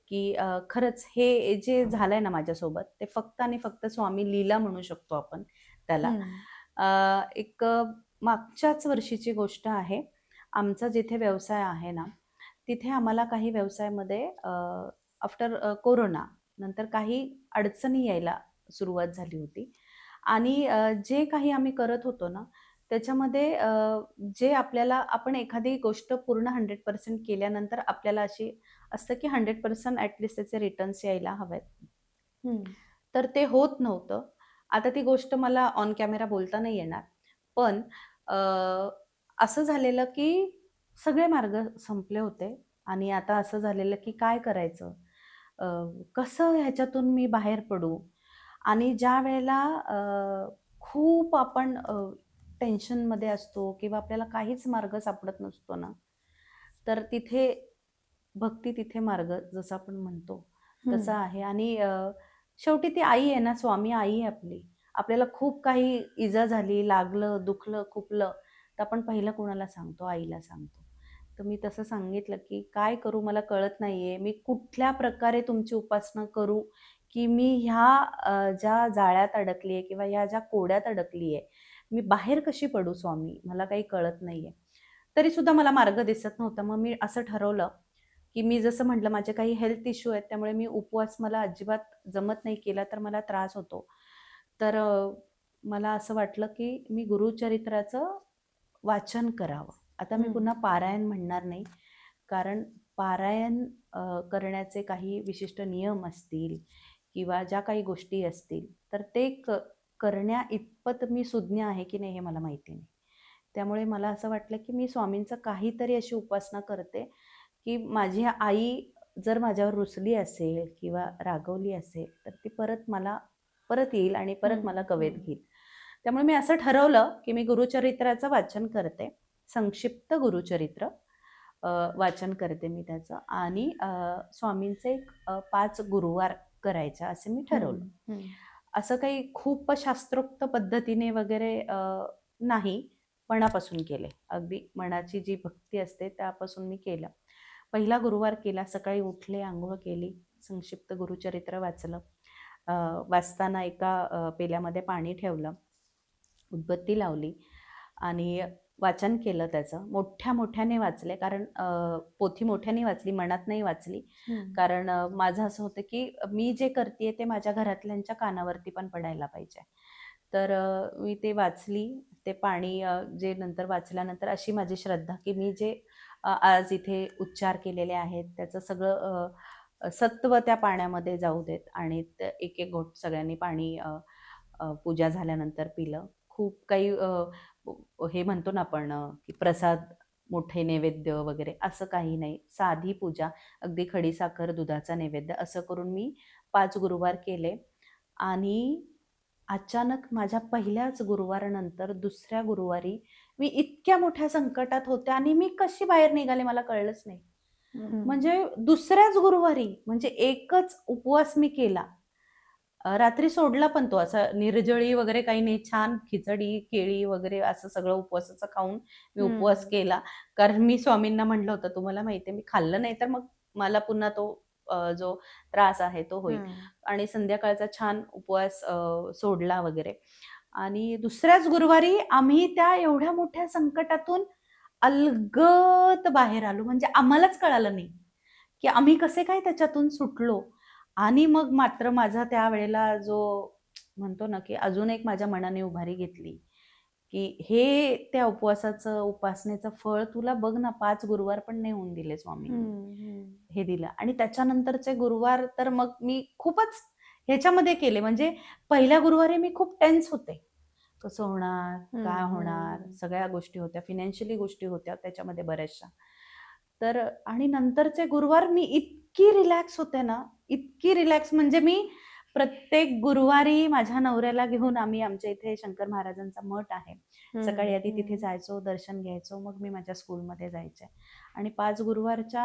की खरंच हे जे झालंय ना माझ्यासोबत, ते फक्त आणि फक्त स्वामी लीला म्हणू शकतो आपण त्याला. हं. एक मागच्याच वर्षीची गोष्ट आहे. आमचा जिथे व्यवसाय आहे ना, तिथे आम्हाला काही व्यवसायामध्ये आफ्टर कोरोना नंतर काही अडचणी यायला सुरुवात झाली होती आणि जे काही आम्ही करत होतो ना, त्याच्यामध्ये जे आपल्याला आपण एखादी गोष्ट पूर्ण 100% केल्यानंतर आपल्याला अशी असतं, की 100% ॲटलीस्ट त्याचे रिटर्न्स यायला हवेत. हं. तर ते होत नव्हतं. आता ती गोष्ट मला ऑन कॅमेरा बोलता नाही येणार. पण अ, असं झालेलं, की सगळे मार्ग संपले होते आणि आता असं झालेलं, की काय करायचं? अ, कसं ह्याच्यातून मी बाहेर पडू? आणि ज्यावेळेला खूप आपण टेन्शनमध्ये असतो किंवा आपल्याला काहीच मार्ग सापडत नसतो ना, तर तिथे भक्ती तिथे मार्ग जसं आपण म्हणतो, हं. तसं आहे आणि शेवटी ती आई आहे ना, स्वामी आई आहे आपली. आपल्याला खूप काही इजा झाली, लागलं, दुखलं, खुपलं, तर आपण पहिलं कोणाला सांगतो? आईला सांगतो. तर मी तसं सांगितलं, की "काय करू मला कळत नाहीये. मी कुठल्या प्रकारे तुमची उपासना करू, की मी ह्या ज्या जाळ्यात अडकली आहे किंवा ह्या ज्या कोड्यात अडकली आहे, मी बाहेर कशी पडू स्वामी? मला काही कळत नाहीये." तरीसुद्धा मला मार्ग दिसत नव्हता. मग मी असं ठरवलं, की मी जसं म्हटलं माझे काही हेल्थ इश्यू आहेत, त्यामुळे मी उपवास मला अजिबात जमत नाही, केला तर मला त्रास होतो. तर मला असं वाटलं, की मी गुरुचरित्राचं वाचन करावं. आता मी हं. पुन्हा पारायण म्हणणार नाही, कारण पारायण करण्याचे काही विशिष्ट नियम असतील किंवा ज्या काही गोष्टी असतील, तर ते करण्याइतपत मी सुज्ञ आहे की नाही हे मला माहिती नाही. त्यामुळे मला असं वाटलं, की मी स्वामींचं काहीतरी अशी उपासना करते, की माझी आई जर माझ्यावर रुसली असेल किंवा रागवली असेल, तर ती परत येईल आणि परत हं. मला कवेत हं. घेईल. त्यामुळे मी असं ठरवलं, की मी गुरुचरित्राचं वाचन करते. संक्षिप्त गुरुचरित्र वाचन करते मी त्याचं आणि स्वामींचे 5 गुरुवार करायच्या असे मी हं. ठरवलं. हं. असं काही खूप शास्त्रोक्त पद्धतीने वगैरे नाही, मनापासून केले. अगदी मनाची जी भक्ती असते त्यापासून मी केलं. पहिला गुरुवार केला, सकाळी उठले, अंघोळ केली, संक्षिप्त गुरुचरित्र वाचलं. अ, वाचताना एका पेल्यामध्ये पाणी ठेवलं, उदबत्ती लावली आणि वाचन केलं त्याचं. मोठ्या मोठ्याने वाचले, कारण पोथी मोठ्याने वाचली, मनात नाही वाचली. कारण माझं असं होतं की मी जे करते ते माझ्या घरातल्यांच्या कानावरती पण पडायला पाहिजे. तर मी ते वाचली. ते पाणी जे नंतर वाचल्यानंतर अशी माझी श्रद्धा की मी जे आज इथे उच्चार केलेले आहेत त्याचं सगळं सत्व त्या पाण्यामध्ये जाऊ देत, आणि एक एक घोट सगळ्यांनी पाणी पूजा झाल्यानंतर पिलं. खूप काही हे म्हणतो ना आपण की प्रसाद, मोठे नैवेद्य वगैरे असं काही नाही. साधी पूजा, अगदी खडीसाखर, दुधाचा नैवेद्य असं करून मी 5 गुरुवार केले. आणि अचानक माझ्या पहिल्याच गुरुवारानंतर दुसऱ्या गुरुवारी मी इतक्या मोठ्या संकटात होते आणि मी कशी बाहेर निघाले मला कळलंच नाही. म्हणजे दुसऱ्याच गुरुवारी, म्हणजे एकच उपवास मी केला. रात्री सोडला पण तो, असा निर्जळी वगैरे काही नाही, छान खिचडी, केळी वगैरे असं सगळं उपवासाचं खाऊन मी उपवास केला. कारण मी स्वामींना म्हटलं होतं, तुम्हाला माहिती आहे मी खाल्लं नाही तर मग मला पुन्हा तो जो त्रास आहे तो होईल. आणि संध्याकाळचा छान उपवास सोडला वगैरे. आणि दुसऱ्याच गुरुवारी आम्ही त्या एवढ्या मोठ्या संकटातून अलगद बाहेर आलो. म्हणजे आम्हालाच कळालं नाही की आम्ही कसे काय त्याच्यातून सुटलो. आणि मग मात्र माझा त्यावेळेला जो म्हणतो ना की अजून एक माझ्या मनाने उभारी घेतली की हे त्या उपवासाचं, उपासनेचं फळ तुला बघ ना, 5 गुरुवार पण नाही होऊन दिले स्वामींनी, हे दिलं. आणि त्याच्यानंतरचे गुरुवार तर मग मी खूपच ह्याच्यामध्ये केले. म्हणजे पहिल्या गुरुवारी मी खूप टेन्स होते, कसं होणार, काय होणार, सगळ्या गोष्टी होत्या, फिनॅन्शियली गोष्टी होत्या त्याच्यामध्ये बऱ्याचशा. तर आणि नंतरचे गुरुवार मी इतकी रिलॅक्स होते ना, इतकी रिलॅक्स, म्हणजे मी प्रत्येक गुरुवारी माझ्या नवऱ्याला घेऊन आम्ही आमच्या इथे शंकर महाराजांचा मठ आहे, सकाळी आधी तिथे जायचो, दर्शन घ्यायचो, मग मी माझ्या स्कूलमध्ये जायचे. आणि 5 गुरुवारच्या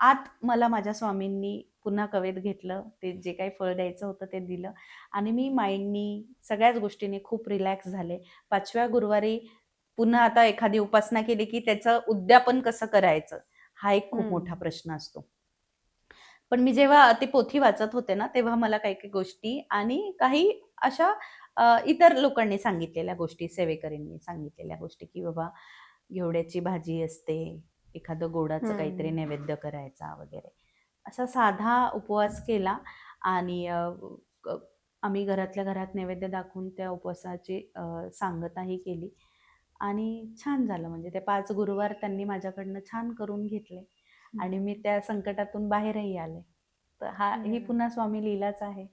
आत मला माझ्या स्वामींनी पुन्हा कवेत घेतलं. ते जे काही फळ द्यायचं होतं ते दिलं आणि मी माइंडनी, सगळ्याच गोष्टींनी खूप रिलॅक्स झाले. 5व्या गुरुवारी पुन्हा आता एखादी उपासना केली की त्याचं उद्यापन कसं करायचं, हा एक खूप मोठा प्रश्न असतो. पण मी जेव्हा ती पोथी वाचत होते ना, तेव्हा मला काही काही गोष्टी आणि काही अशा इतर लोकांनी सांगितलेल्या गोष्टी, सेवेकरींनी सांगितलेल्या गोष्टी, की बाबा घेवड्याची भाजी असते, एखादं गोडाचं काहीतरी नैवेद्य करायचा वगैरे. असा साधा उपवास केला आणि आम्ही घरातल्या घरात नैवेद्य दाखवून त्या उपवासाची सांगताही केली आणि छान झालं. म्हणजे ते 5 गुरुवार त्यांनी माझ्याकडनं छान करून घेतले आणि मी त्या संकटातून बाहेरही आले. तर ही पुन्हा स्वामी लीलाच आहे.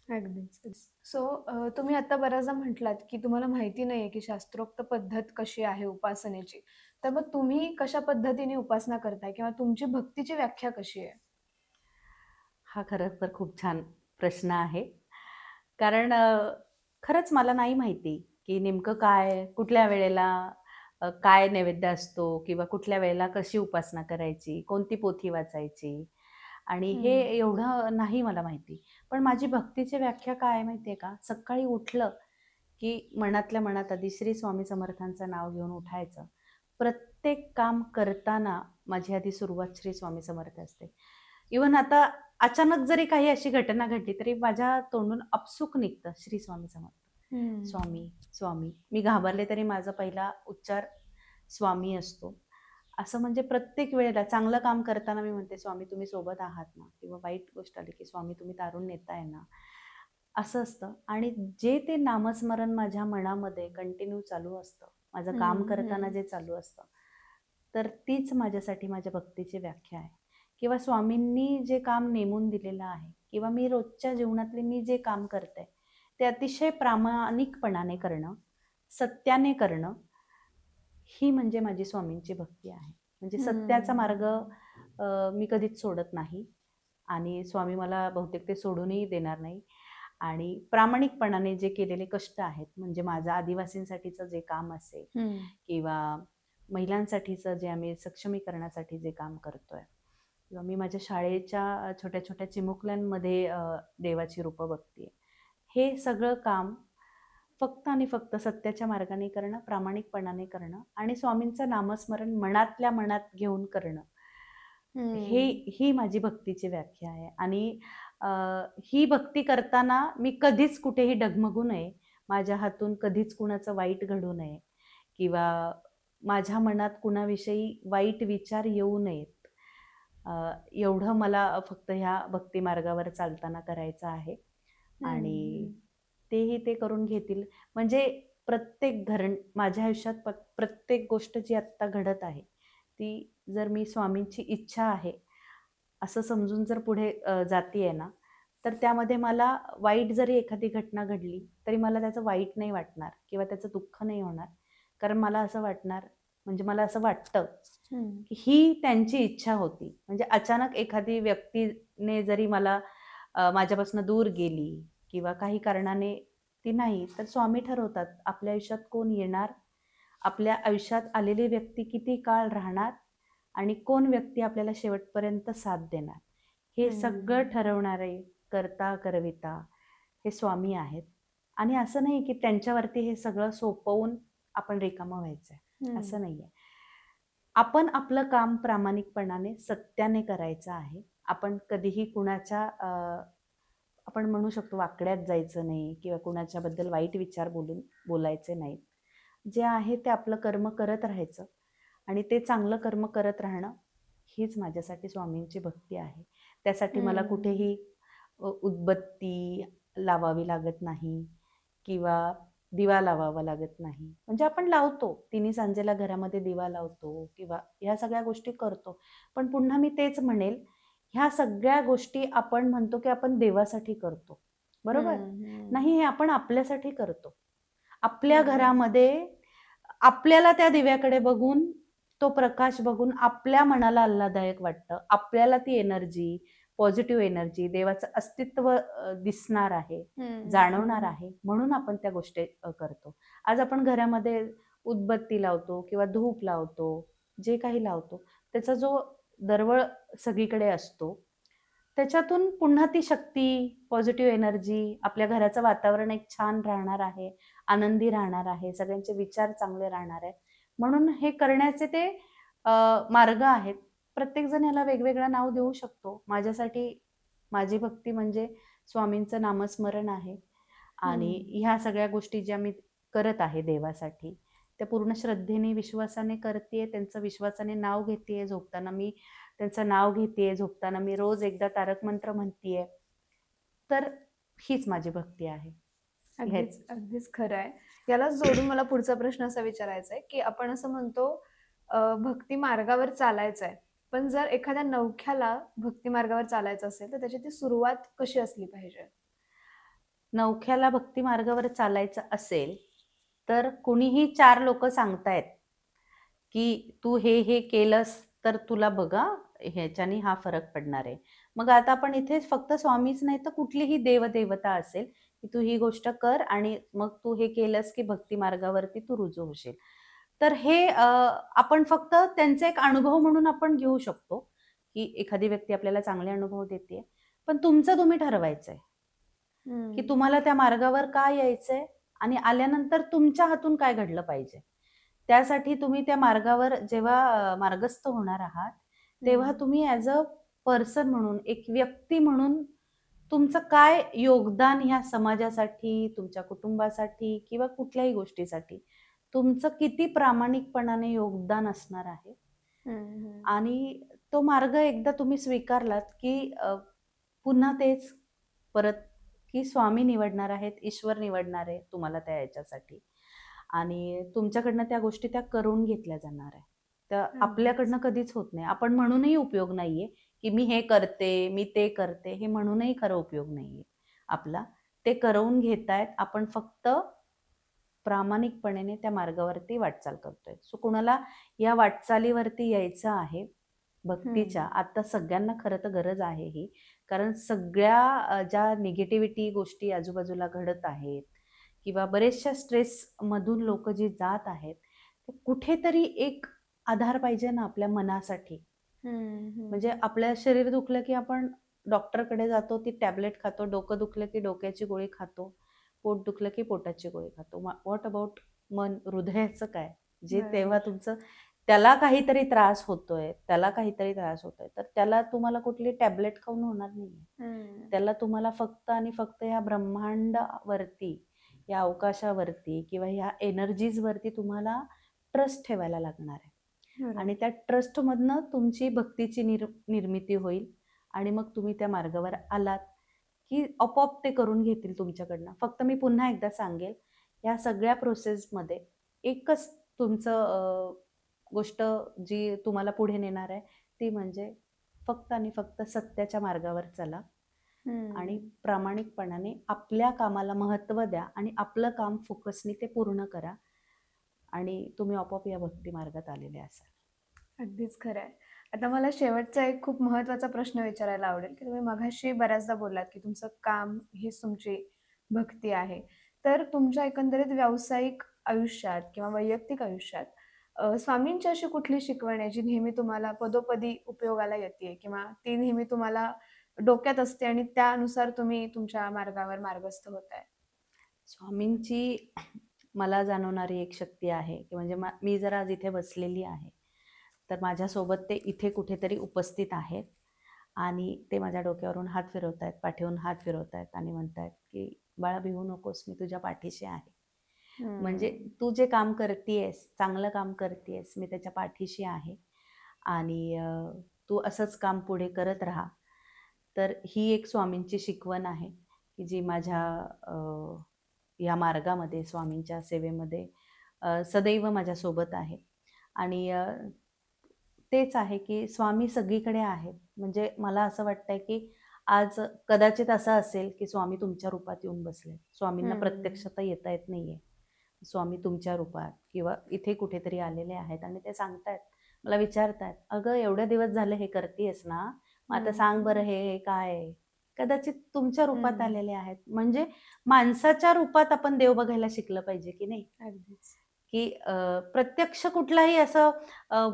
अगदीच. सो तुम्ही आता बऱ्याचदा म्हटलात की तुम्हाला माहिती नाहीये की शास्त्रोक्त पद्धत कशी आहे उपासनेची. तर मग तुम्ही कशा पद्धतीने उपासना करताय किंवा तुमची भक्तीची व्याख्या कशी आहे? हा खरंच तर खूप छान प्रश्न आहे. कारण खरंच मला नाही माहिती की नेमकं काय, कुठल्या वेळेला काय नैवेद्य असतो किंवा कुठल्या वेळेला कशी उपासना करायची, कोणती पोथी वाचायची, आणि हे एवढं नाही मला माहिती. पण माझी भक्तीची व्याख्या काय आहे माहिती आहे का? सकाळी उठलं की मनातल्या मनात आधी श्री स्वामी समर्थांचं नाव घेऊन उठायचं. प्रत्येक काम करताना माझी आधी सुरुवात श्री स्वामी समर्थ असते. इव्हन आता अचानक जरी काही अशी घटना घडली तरी माझ्या तोंडून अपसूक निघतं श्री स्वामी समर्थ. स्वामी स्वामी, मी घाबरले तरी माझा पहिला उच्चार स्वामी असतो. असं म्हणजे प्रत्येक वेळेला चांगलं काम करताना मी म्हणते स्वामी तुम्ही सोबत आहात ना, किंवा वाईट गोष्ट आली की स्वामी तुम्ही तारून नेताय ना, असं असतं. आणि जे ते नामस्मरण माझ्या मनामध्ये कंटिन्यू चालू असतं, माझं काम करताना जे चालू असतं, तर तीच माझ्यासाठी माझ्या भक्तीची व्याख्या आहे. किंवा स्वामींनी जे काम नेमून दिलेलं आहे किंवा मी रोजच्या जीवनातले मी जे काम करते ते अतिशय प्रामाणिकपणाने करणं, सत्याने करणं, ही म्हणजे माझी स्वामींची भक्ती आहे. म्हणजे सत्याचा मार्ग मी कधीच सोडत नाही आणि स्वामी मला बहुतेक ते सोडूनही देणार नाही. आणि प्रामाणिकपणाने जे केलेले कष्ट आहेत, म्हणजे माझं आदिवासींसाठीचं जे काम असेल किंवा महिलांसाठीचं जे आम्ही सक्षमीकरणासाठी जे काम करतोय, किंवा मी माझ्या शाळेच्या छोट्या छोट्या चिमुकल्यांमध्ये देवाची रूपं बघते, हे सगळं काम फक्त आणि फक्त सत्याच्या मार्गाने करणं, प्रामाणिकपणाने करणं आणि स्वामींचं नामस्मरण मनातल्या मनात घेऊन करणं, ही माझी भक्तीची व्याख्या आहे. आणि ही भक्ती करताना मी कधीच कुठेही डगमगू नये, माझ्या हातून कधीच कुणाचं वाईट घडू नये किंवा माझ्या मनात कुणाविषयी वाईट विचार येऊ नयेत. एवढं मला फक्त ह्या भक्ती मार्गावर चालताना करायचं आहे. आणि तेही ते करून घेतील. म्हणजे प्रत्येक माझ्या आयुष्यात प्रत्येक गोष्ट जी आत्ता घडत आहे ती जर मी स्वामींची इच्छा आहे असं समजून जर पुढे जातीये ना, तर त्यामध्ये मला वाईट जरी एखादी घटना घडली तरी मला त्याचं वाईट नाही वाटणार किंवा त्याचं दुःख नाही होणार. कारण मला असं वाटणार, म्हणजे मला असं वाटतं की ही त्यांची इच्छा होती. म्हणजे अचानक एखादी व्यक्तीने जरी मला माझ्यापासून दूर गेली किंवा काही कारणाने ती नाही, तर स्वामी ठरवतात आपल्या आयुष्यात कोण येणार, आपल्या आयुष्यात आलेली व्यक्ती किती काळ राहणार आणि कोण व्यक्ती आपल्याला शेवटपर्यंत साथ देणार. हे सगळं ठरवणारे करता करविता हे स्वामी आहेत. आणि असं नाही की त्यांच्यावरती हे सगळं सोपवून आपण रिकामं व्हायचंय, असं नाहीये. आपण आपलं काम प्रामाणिकपणाने सत्याने करायचं आहे. आपण कधीही कुणाच्या आपण म्हणू शकतो वाकड्यात जायचं नाही किंवा कुणाच्याबद्दल वाईट विचार बोलायचे नाहीत. जे आहे ते आपलं कर्म करत राहायचं आणि ते चांगलं कर्म करत राहणं हीच माझ्यासाठी स्वामींची भक्ती आहे. त्यासाठी मला कुठेही उदबत्ती लावावी लागत नाही किंवा दिवा लावावा लागत नाही. म्हणजे आपण लावतो, तिन्ही सांजेला घरामध्ये दिवा लावतो किंवा ह्या सगळ्या गोष्टी करतो. पण पुन्हा मी तेच म्हणेल, ह्या सगळ्या गोष्टी आपण म्हणतो की आपण देवासाठी करतो, बरोबर? नाही, हे आपण आपल्यासाठी करतो. आपल्या घरामध्ये आपल्याला त्या दिव्याकडे बघून, तो प्रकाश बघून आपल्या मनाला आल्हाददायक वाटतं. आपल्याला ती एनर्जी, पॉझिटिव्ह एनर्जी, देवाचं अस्तित्व दिसणार आहे, जाणवणार आहे, म्हणून आपण त्या गोष्टी करतो. आज आपण घरामध्ये उदबत्ती लावतो किंवा धूप लावतो, जे काही लावतो त्याचा जो दरवळ सगळीकडे असतो, त्याच्यातून पुन्हा ती शक्ती, पॉझिटिव्ह एनर्जी, आपल्या घराचं वातावरण एक छान राहणार आहे, आनंदी राहणार आहे, सगळ्यांचे विचार चांगले राहणार आहे. म्हणून हे करण्याचे ते मार्ग आहेत. प्रत्येक जण याला वेगवेगळं नाव देऊ शकतो. माझ्यासाठी माझी भक्ती म्हणजे स्वामींचं नामस्मरण आहे आणि ह्या सगळ्या गोष्टी ज्या मी करत आहे देवासाठी, त्या पूर्ण श्रद्धेने, विश्वासाने करतेय. त्यांचं विश्वासाने नाव घेतेय. झोपताना मी त्यांचं नाव घेतेय, झोपताना मी रोज एकदा तारक मंत्र म्हणतेय. तर हीच माझी भक्ती आहे. अगदीच खरं आहे. याला जोडून मला पुढचा प्रश्न असा विचारायचा आहे की आपण असं म्हणतो भक्ती मार्गावर चालायचं आहे, पण जर एखाद्या नवख्याला भक्ती मार्गावर चालायचं असेल तर त्याची ती सुरुवात कशी असली पाहिजे? नवख्याला भक्ती मार्गावर चालायचं असेल तर कुणीही 4 लोक सांगतायत की तू हे केलंस तर तुला बघा ह्याच्याने हा फरक पडणार आहे. मग आता आपण इथे फक्त स्वामीच नाही तर कुठलीही देवदेवता असेल की तू ही गोष्ट कर आणि मग तू हे केलंस की भक्ती मार्गावरती तू रुजू होशील. तर हे आपण फक्त त्यांचा एक अनुभव म्हणून आपण घेऊ शकतो की एखादी व्यक्ती आपल्याला चांगले अनुभव देते, पण तुमचं तुम्ही ठरवायचंय की तुम्हाला त्या मार्गावर का यायचंय आणि आल्यानंतर तुमच्या हातून काय घडलं पाहिजे. त्यासाठी तुम्ही त्या मार्गावर जेव्हा मार्गस्थ होणार आहात तेव्हा तुम्ही ॲज अ पर्सन म्हणून, एक व्यक्ती म्हणून तुमचं काय योगदान ह्या समाजासाठी, तुमच्या कुटुंबासाठी किंवा कुठल्याही गोष्टीसाठी तुमचं किती प्रामाणिकपणाने योगदान असणार आहे. आणि तो मार्ग एकदा तुम्ही स्वीकारलात की पुन्हा तेच परत की स्वामी निवडणार आहेत, ईश्वर निवडणार आहे तुम्हाला त्या याच्यासाठी आणि तुमच्याकडनं त्या गोष्टी त्या करून घेतल्या जाणार आहे. त्या आपल्याकडनं कधीच होत नाही. आपण म्हणूनही उपयोग नाहीये की मी हे करते, मी ते करते, हे म्हणूनही खरं उपयोग नाहीये आपला. ते करवून घेतायत, आपण फक्त प्रामाणिकपणे त्या मार्गावरती वाटचाल करतोय. सो कुणाला या वाटचालीवरती यायचं आहे भक्तीच्या, आता सगळ्यांना खरं तर गरज आहे ही. कारण सगळ्या ज्या निगेटिव्हिटी गोष्टी आजूबाजूला घडत आहेत किंवा बरेचशा स्ट्रेस मधून लोक जी जात आहेत, कुठेतरी एक आधार पाहिजे ना आपल्या मनासाठी. म्हणजे आपल्या शरीर दुखलं की आपण डॉक्टरकडे जातो, ती टॅबलेट खातो, डोकं दुखलं की डोक्याची गोळी खातो, पोट दुखलं की पोटाची गोळी खातो. व्हॉट अबाउट मन, हृदयाचं काय? जे तेव्हा तुमचं त्याला काहीतरी त्रास होतोय, तर त्याला तुम्हाला कुठली टॅबलेट खाऊन होणार नाही. त्याला तुम्हाला फक्त आणि फक्त ह्या ब्रह्मांडावरती, या अवकाशावरती किंवा ह्या एनर्जीजवरती तुम्हाला ट्रस्ट ठेवायला लागणार आहे. बरोबर. आणि त्या ट्रस्टमधनं तुमची भक्तीची निर्मिती होईल आणि मग तुम्ही त्या मार्गावर आलात की आपोआप ते करून घेतील तुमच्याकडनं. फक्त मी पुन्हा एकदा सांगेल, या सगळ्या प्रोसेसमध्ये एकच तुमचं गोष्ट जी तुम्हाला पुढे नेणार आहे ती म्हणजे फक्त आणि फक्त सत्याच्या मार्गावर चला आणि प्रामाणिकपणाने आपल्या कामाला महत्त्व द्या आणि आपलं काम फोकसने ते पूर्ण करा आणि तुम्ही आपोआप या भक्ती मार्गात आलेले असाल. अगदीच खरं आहे. आता मला शेवटचा एक खूप महत्त्वाचा प्रश्न विचारायला आवडेल, की तुम्ही मघाशी बऱ्याचदा बोललात, की तुमचं काम हीच तुमची भक्ती आहे. तर तुमच्या एकंदरीत व्यावसायिक आयुष्यात किंवा वैयक्तिक आयुष्यात स्वामींची अशी कुठली शिकवण आहे, जी नेहमी तुम्हाला पदोपदी उपयोगाला येतेय किंवा ती नेहमी तुम्हाला डोक्यात असते आणि त्यानुसार तुम्ही तुमच्या मार्गावर मार्गस्थ होताय? स्वामींची मला जाणवणारी एक शक्ती आहे की म्हणजे मी जर आज इथे बसलेली आहे तर माझ्यासोबत ते इथे कुठेतरी उपस्थित आहेत आणि ते माझ्या डोक्यावरून हात फिरवत आहेत, पाठीवरून हात फिरवत आहेत आणि म्हणतायत की बाळा भिवू नकोस, मी तुझ्या पाठीशी आहे. म्हणजे तू जे काम करतेयस, चांगलं काम करतेयस, मी त्याच्या पाठीशी आहे आणि तू असंच काम पुढे करत राहा. तर ही एक स्वामींची शिकवण आहे की जी माझ्या या मार्गामध्ये स्वामींच्या सेवेमध्ये सदैव माझ्यासोबत आहे. आणि तेच आहे की स्वामी सगळीकडे आहेत. म्हणजे मला असं वाटतंय की आज कदाचित असं असेल की स्वामी तुमच्या रूपात येऊन बसले. स्वामींना प्रत्यक्षतः येता येत नाहीये. स्वामी तुमच्या रूपात किंवा इथे कुठेतरी आलेले आहेत आणि ते सांगतायत, मला विचारतायत, अगं एवढे दिवस झाले हे करतेयस ना, मग आता सांग बरं हे काय आहे? कदाचित तुमच्या रूपात आलेले आहेत. म्हणजे माणसाच्या रूपात आपण देव बघायला शिकलं पाहिजे की नाही? अगदीच. की प्रत्यक्ष कुठलाही असं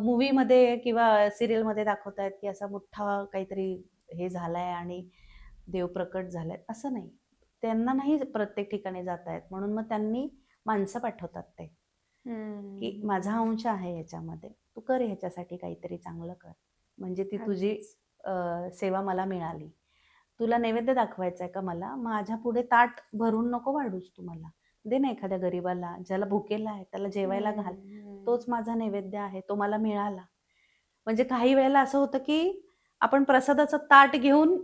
मूव्हीमध्ये किंवा सिरियलमध्ये दाखवतायत की असा मोठा काहीतरी हे झालाय आणि देव प्रकट झालाय, असं नाही. त्यांना नाही प्रत्येक ठिकाणी जात आहेत, म्हणून मग त्यांनी माणसं पाठवतात ते की माझा अंश आहे याच्यामध्ये, तू कर ह्याच्यासाठी काहीतरी चांगलं कर, म्हणजे ती तुझी सेवा मला मिळाली. तुला नैवेद्य दाखवायचा आहे का मला, माझ्या पुढे ताट भरून नको वाढूस, तू मला दे ना एखाद्या गरीबाला, ज्याला भुकेला आहे त्याला जेवायला घाल, तोच माझा नैवेद्य आहे, तो मला मिळाला. म्हणजे काही वेळेला असं होतं की आपण प्रसादाचं ताट घेऊन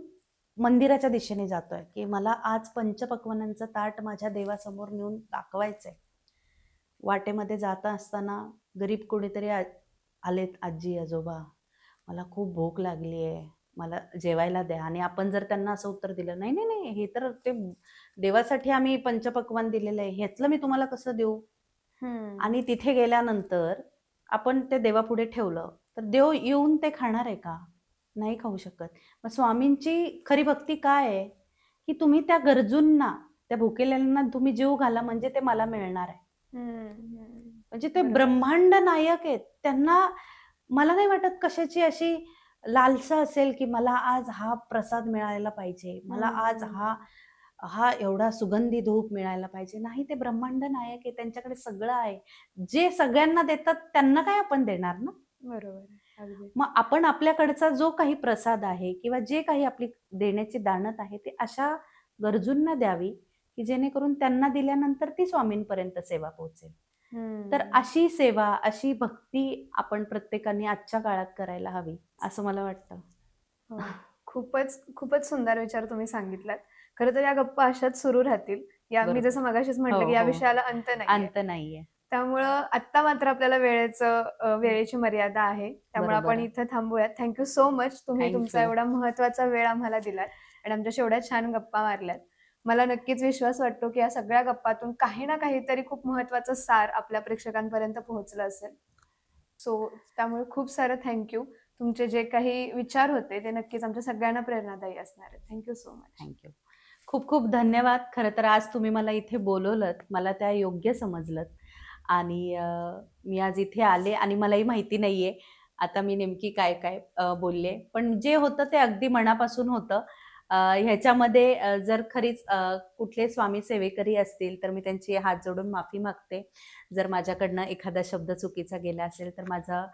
मंदिराच्या दिशेने जातोय की मला आज पंचपक्वान्नांचं ताट माझ्या देवासमोर नेऊन दाखवायचंय. वाटेमध्ये जाता असताना गरीब कोणीतरी आलेत, आजी आजोबा, मला खूप भूक लागली आहे, मला जेवायला द्या, आणि आपण जर त्यांना असं उत्तर दिलं, नाही नाही नाही, हे तर ते देवासाठी आम्ही पंचपक्वान्न दिलेलं आहे, ह्यातलं मी तुम्हाला कसं देऊ, आणि तिथे गेल्यानंतर आपण ते देवापुढे ठेवलं तर देव येऊन ते खाणार आहे का? नाही खाऊ शकत. मग स्वामींची खरी भक्ती काय आहे की तुम्ही त्या गरजूंना, त्या भुकेल्यांना तुम्ही जीव घाला, म्हणजे ते मला मिळणार आहे. म्हणजे ते ब्रह्मांड नायक आहेत. त्यांना मला नाही वाटत कशाची अशी लालसा असेल की मला आज हा प्रसाद मिळायला पाहिजे, मला आज हा एवढा सुगंधी धूप मिळायला पाहिजे. नाही, ते ब्रह्मांड नायक आहे, त्यांच्याकडे सगळं आहे. जे सगळ्यांना देतात त्यांना काय आपण देणार ना? बरोबर. मग आपण आपल्याकडचा जो काही प्रसाद आहे किंवा जे काही आपली देण्याची दानत आहे ते अशा गरजूंना द्यावी की जेणेकरून त्यांना दिल्यानंतर ती स्वामींपर्यंत सेवा पोहोचेल. तर अशी सेवा, अशी भक्ती आपण प्रत्येकाने आजच्या काळात करायला हवी, असं मला वाटतं. खूपच सुंदर विचार तुम्ही सांगितलात. खरं तर या गप्पा अशाच सुरू राहतील. मी जसं मगाशीच म्हटलं की या विषयाला अंत नाहीये. त्यामुळं आत्ता मात्र आपल्याला वेळेची मर्यादा आहे. त्यामुळे आपण इथं थांबूयात. Thank you so much. तुम्ही तुमचा एवढा महत्त्वाचा वेळ आम्हाला दिलात आणि आमच्याशी एवढ्या छान गप्पा मारल्यात. मला नक्कीच विश्वास वाटतो की या सगळ्या गप्पातून काही ना काहीतरी खूप महत्त्वाचं सार आपल्या प्रेक्षकांपर्यंत पोहोचलं असेल. सो त्यामुळे खूप सारं थँक्यू. तुमचे जे काही विचार होते ते नक्कीच आमच्या सगळ्यांना प्रेरणादायी असणार आहेत. Thank you so much. थँक्यू. खूप खूप धन्यवाद. खरं तर आज तुम्ही मला इथे बोलवलंत, मला त्या योग्य समजलं आणि मी आज इथे आले आणि मलाही माहिती नाहीये आता मी नेमकी काय काय बोलले, पण जे होतं ते अगदी मनापासून होतं. ह्याच्यामध्ये जर खरीच कुठले स्वामी सेवेकरी असतील तर मी त्यांची हात जोडून माफी मागते. जर माझ्याकडनं एखादा शब्द चुकीचा गेला असेल तर माझा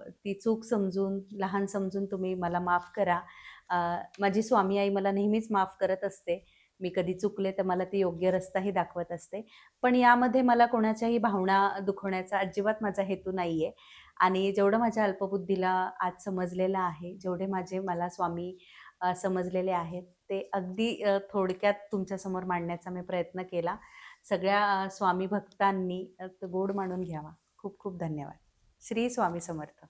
ती चूक समजून, लहान समजून तुम्ही मला माफ करा. माझी स्वामी आई मला नेहमीच माफ करत असते, मी कधी चुकले तर मला ती योग्य रस्ताही दाखवत असते. पण यामध्ये मला कोणाच्याही भावना दुखवण्याचा अजिबात माझा हेतू नाहीये आणि जेवढं माझ्या अल्पबुद्धीला आज समजलेलं आहे, जेवढे मला स्वामी समजलेले आहेत, ते अगदी थोडक्यात तुमच्यासमोर मांडण्याचा मी प्रयत्न केला. सगळ्या स्वामी भक्तांनी गोड मानून घ्यावा. खूप खूप धन्यवाद. श्री स्वामी समर्थ.